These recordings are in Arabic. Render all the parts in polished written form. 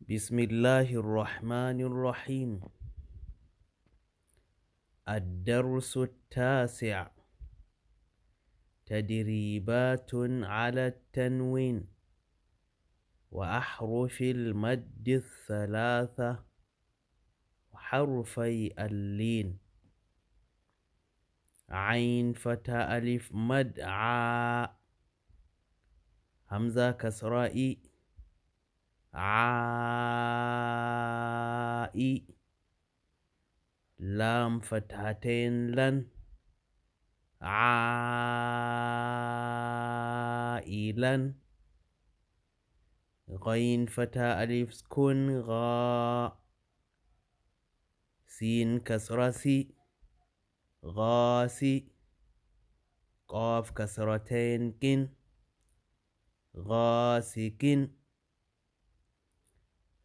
بسم الله الرحمن الرحيم. الدرس التاسع: تدريبات على التنوين وأحرف المد الثلاثة وحرفي اللين. عين فتى ألف مد ع، همزة كسراء عائي، لام فتحتين لن عائلا، غين فتى ألف سكون غا، سين كسرة سي غاسي، قاف كسرتين كن غاسكن،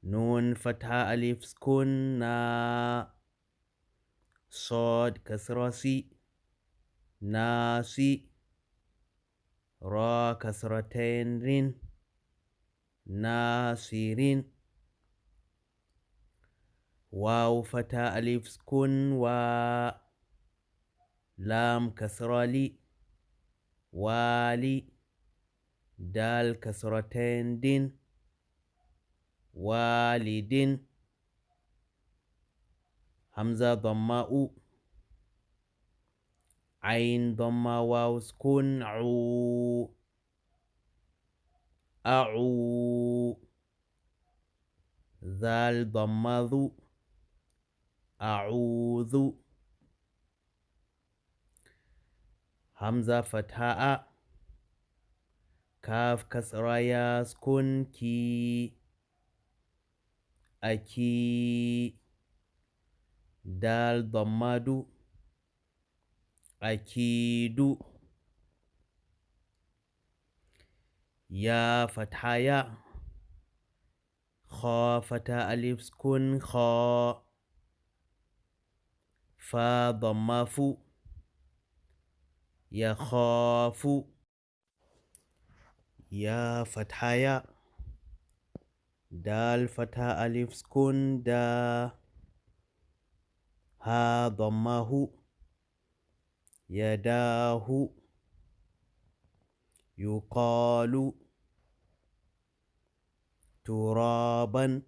نون فتحة ألف سكون نا، صاد كسرة سي ناسي، را كسرتين رين ناصرين، واو فتحة ألف سكون وا، لام كسرة لي والي، دال كسرتين دين والد، همزة ضماء، عين ضمة واو سكون عو أعو، ذال ضمة ذو أعوذ، همزة فتحة كاف كسرة يا سكون كي أكي، دال ضمة أكيد، يا فتحة يا، خا فتحة ألف سكون خا، فا ضمة فو يخاف، يا فتحة يا، دال فتحة ألف سكون دا، ها ضمه يداه، يقال ترابا،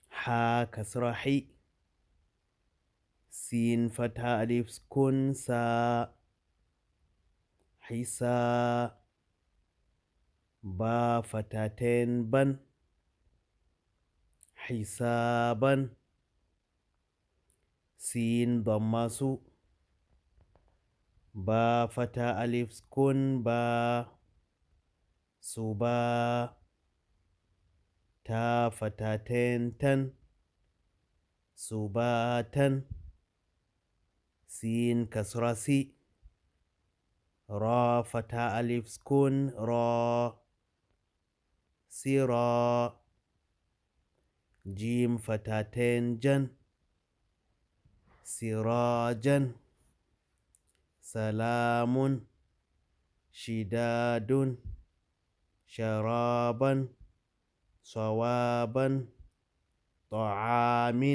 حا كسر حي، سين فتحة ألف سكون سا حسا، با فتحتين بن حسابا، سين ضماسو، با فتحة ألف سكون با سبا، تا فتحتين تن سباتا، سين كسرة سي، را فتحة ألف سكون را سرا، جيم فتحتين جن سراجا، سلام شداد شرابا صوابا طعام.